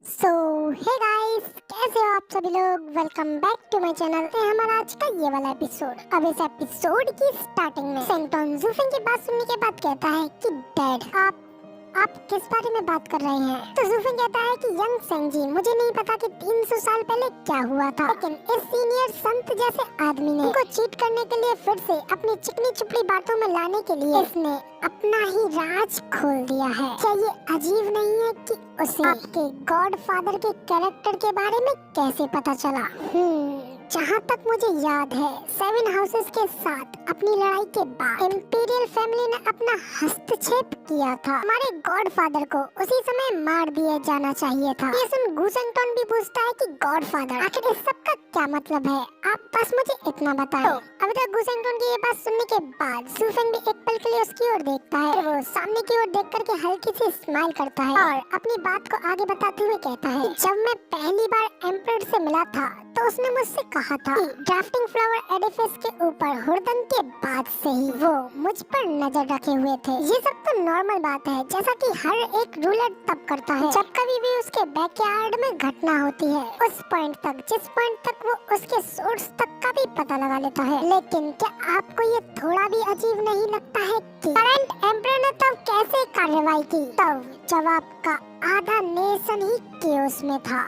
सो hey guys, कैसे हो आप सभी लोग। Welcome back to my channel. तो हमारा आज का ये वाला एपिसोड। अब इस एपिसोड की स्टार्टिंग में सेंटोन जूफिंग की बात सुनने के बाद कहता है कि डैड आप किस बारे में बात कर रहे हैं। तो जूफिंग कहता है कि यंग सेंजी, मुझे नहीं पता कि 300 साल पहले क्या हुआ था, लेकिन इस सीनियर संत जैसे आदमी ने उनको चीट करने के लिए फिर से अपनी चिकनी चुपड़ी बातों में लाने के लिए इसने अपना ही राज खोल दिया है। क्या ये अजीब नहीं है कि उसे आपके गॉडफादर के कैरेक्टर के बारे में कैसे पता चला। जहाँ तक मुझे याद है, 7 हाउसेस के साथ अपनी लड़ाई के बाद इंपीरियल फैमिली ने अपना हस्तक्षेप किया था। हमारे गॉडफादर को उसी समय मार दिया जाना चाहिए था। ये सुन गुसेंगटन भी पूछता है कि गॉडफादर, आखिर इस सब का क्या मतलब है, आप बस मुझे इतना बताएं। अभी तक गुसेंगटन की ये बात सुनने के बाद जूफिंग भी एक पल के लिए उसकी ओर देखता है। वो सामने की ओर देख करके हल्की सी स्माइल करता है और अपनी बात को आगे बताते हुए कहता है, जब मैं पहली बार एम्परर से मिला था तो उसने मुझसे कहा था कि ड्राफ्टिंग फ्लावर एडिफिस के ऊपर हुरदंग के बाद से ही वो मुझ पर नजर रखे हुए थे। ये सब तो नॉर्मल बात है, जैसा कि हर एक रूलर तब करता है जब कभी भी उसके बैकयार्ड में घटना होती है, उस पॉइंट तक जिस पॉइंट तक वो उसके सोर्स तक का भी पता लगा लेता है। लेकिन क्या आपको ये थोड़ा भी अजीब नहीं लगता है कि करंट एम्परर ने तब कैसे कार्रवाई की, तब जब आपका आधा नेशन ही केओस में था।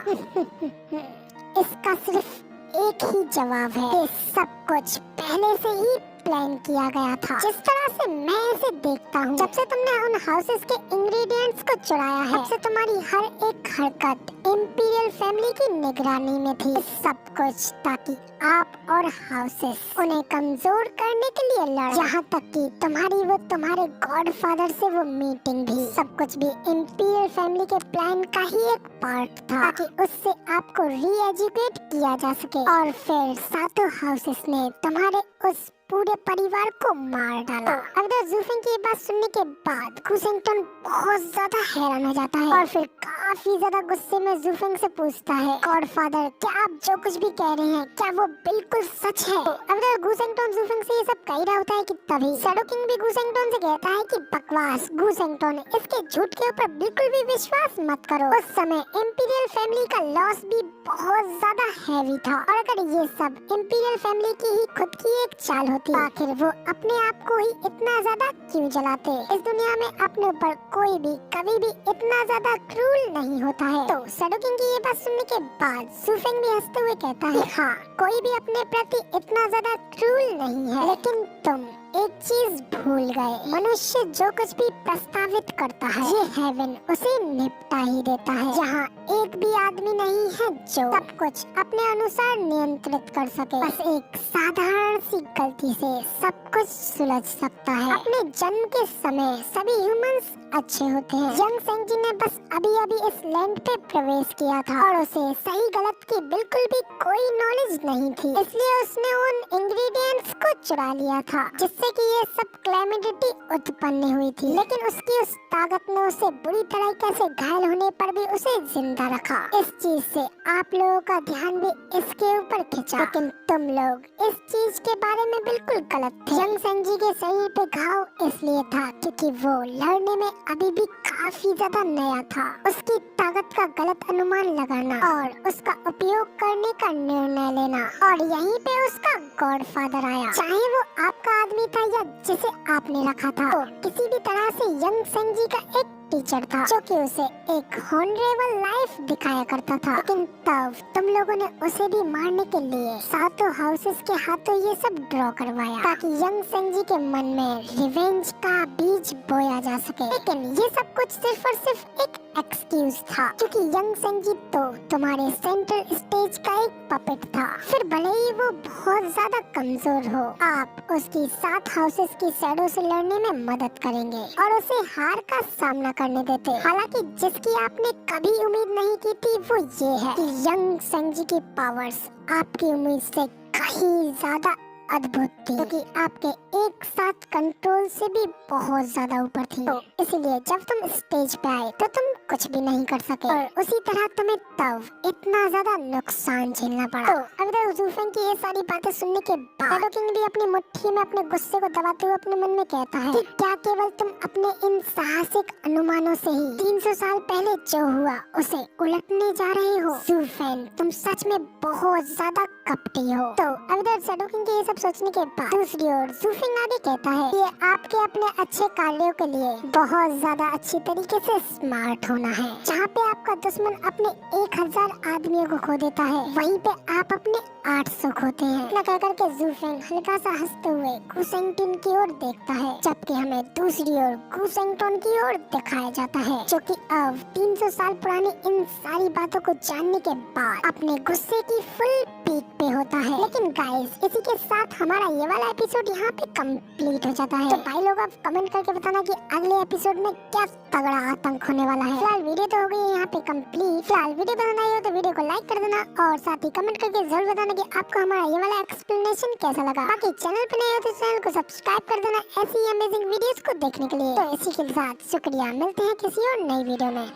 इसका सिर्फ एक ही जवाब है कि सब कुछ पहले से ही प्लान किया गया था। जिस तरह से मैं इसे देखता हूँ, जब से तुमने उन हाउसेस के इंग्रेडिएंट्स को चुराया है, तब से तुम्हारी हर एक हरकत इंपीरियल फैमिली की निगरानी में थी। सब कुछ ताकि आप और हाउसेस उन्हें कमजोर करने के लिए लड़, यहाँ तक कि तुम्हारे गॉडफादर से वो मीटिंग भी, सब कुछ भी इंपीरियल फैमिली के प्लान का ही एक पार्ट था, ताकि उससे आपको री-एजुकेट किया जा सके। और फिर सातों हाउसेस ने तुम्हारे उस पूरे परिवार को मार डाला। अब तो जूफिंग की बात सुनने के बाद गुसेंगटन बहुत ज्यादा हैरान हो जाता है और फिर काफी ज्यादा गुस्से में जूफिंग से पूछता है, गॉडफादर, क्या आप जो कुछ भी कह रहे हैं क्या वो बिल्कुल सच है। अब तो गुसेंगटन जूफिंग से ये सब कह रहा होता है कि तभी शैडो किंग भी गुसेंगटन से कहता है कि बकवास गुसेंगटन, इसके झूठ के ऊपर बिल्कुल भी विश्वास मत करो। उस समय इंपीरियल फैमिली का लॉस भी बहुत ज्यादा हैवी था, और अगर ये सब इंपीरियल फैमिली की ही खुद की एक चाल होती, आखिर वो अपने आप को ही इतना ज्यादा क्यों जलाते। इस दुनिया में अपने ऊपर कोई भी कभी भी इतना ज्यादा क्रूल नहीं होता है। तो शैडो किंग की ये बात सुनने के बाद जूफिंग भी हंसते हुए कहता है, हाँ, कोई भी अपने प्रति इतना ज्यादा क्रूल नहीं है, लेकिन तुम एक चीज भूल गए, मनुष्य जो कुछ भी प्रस्तावित करता है, ये हेवन उसे निपटा ही देता है। यहाँ एक भी आदमी नहीं है जो सब कुछ अपने अनुसार नियंत्रित कर सके। बस एक साधारण सी गलती से सब कुछ सुलझ सकता है। अपने जन्म के समय सभी ह्यूमंस अच्छे होते हैं। यंग सेंजी ने बस अभी इस लैंड पे प्रवेश किया था और उसे सही गलत की बिल्कुल भी कोई नॉलेज नहीं थी, इसलिए उसने उन इंग्रेडिएंट्स को चुरा लिया था जिससे कि ये सब क्लैमिडिटी उत्पन्न हुई थी। लेकिन उसकी उस ताकत ने उसे बुरी तरीके से घायल होने पर भी उसे जिंदा रखा। इस चीज से आप लोगों का ध्यान भी इसके ऊपर खिंचा, लेकिन तुम लोग इस चीज के बारे में बिल्कुल गलत थे। यंग सेंजी के शरीर पे घाव इसलिए था क्योंकि वो लड़ने में अभी भी काफी ज्यादा नया था। उसकी ताकत का गलत अनुमान लगाना और उसका उपयोग करने का निर्णय लेना, और यहीं पे उसका गॉडफादर आया। चाहे वो आपका आदमी था या जिसे आपने रखा था, तो किसी भी तरह से यंग सेंजी का एक टीचर था जो कि उसे एक हॉनरेबल लाइफ दिखाया करता था। लेकिन तब तुम लोगों ने उसे भी मारने के लिए सातों हाउसेस के हाथों ये सब ड्रॉ करवाया ताकि यंग सेंजी के मन में रिवेंज का बीज बोया जा सके। लेकिन ये सब कुछ सिर्फ और सिर्फ एक एक्सक्यूज था, क्योंकि यंग सेंजी तो तुम्हारे सेंट्रल स्टेज का एक पपेट था। फिर भले ही वो बहुत ज्यादा कमजोर हो, आप उसकी 7 हाउसेस की शैडो से लड़ने में मदद करेंगे और उसे हार का सामना करने देते। हालांकि जिसकी आपने कभी उम्मीद नहीं की थी वो ये है कि यंग सेंजी की पावर्स आपकी उम्मीद से कहीं ज्यादा अद्भुत थी, क्योंकि आपके एक साथ कंट्रोल से भी बहुत ज्यादा ऊपर थी। तो इसीलिए जब तुम स्टेज पे आए तो तुम कुछ भी नहीं कर सके, और उसी तरह तुम्हें तब इतना ज्यादा नुकसान झेलना पड़ा। तो अभी तक ज़ूफेंग की ये सारी बातें सुनने के बाद शैडो किंग भी अपनी मुट्ठी में अपने गुस्से को दबाते हुए अपने मन में कहता है कि क्या केवल तुम अपने इन साहसिक अनुमानों से ही 300 साल पहले जो हुआ उसे उलटने जा रहे हो? ज़ूफेंग, तुम सच में बहुत ज्यादा कपटी हो। तो अभी तक शैडो किंग के ये सब सोचने के बाद दूसरी ओर ज़ूफेंग आगे कहता है कि आपके अपने अच्छे कार्यों के लिए बहुत ज्यादा अच्छी तरीके से स्मार्ट होना है। जहाँ पे आपका दुश्मन अपने 1000 आदमियों को खो देता है, वहीं पे आप अपने 800 खोते हैं। इतना कह करके ज़ूफेंग हल्का सा हंसते हुए गुसेंगटन की ओर देखता है, जबकि हमें दूसरी ओर गुसेंगटन की ओर दिखाया जाता है, जो कि अब 300 साल पुरानी इन सारी बातों को जानने के बाद अपने गुस्से की फुल पीक पे होता है। लेकिन गाइस, इसी के साथ हमारा ये वाला एपिसोड यहाँ पे कंप्लीट हो जाता है। तो भाई लोग आप कमेंट करके बताना कि अगले एपिसोड में क्या तगड़ा आतंक होने वाला है। फिलहाल वीडियो तो हो गई है यहाँ पे कंप्लीट। फिलहाल वीडियो पसंद आई हो तो वीडियो को लाइक कर देना, और साथ ही कमेंट करके जरूर बताना कि आपको हमारा ये वाला एक्सप्लेनेशन कैसा लगा। बाकी चैनल पे नए हो तो चैनल को सब्सक्राइब कर देना ऐसी अमेजिंग वीडियोस को देखने के लिए। तो इसी के साथ शुक्रिया, मिलते हैं किसी और नई वीडियो में।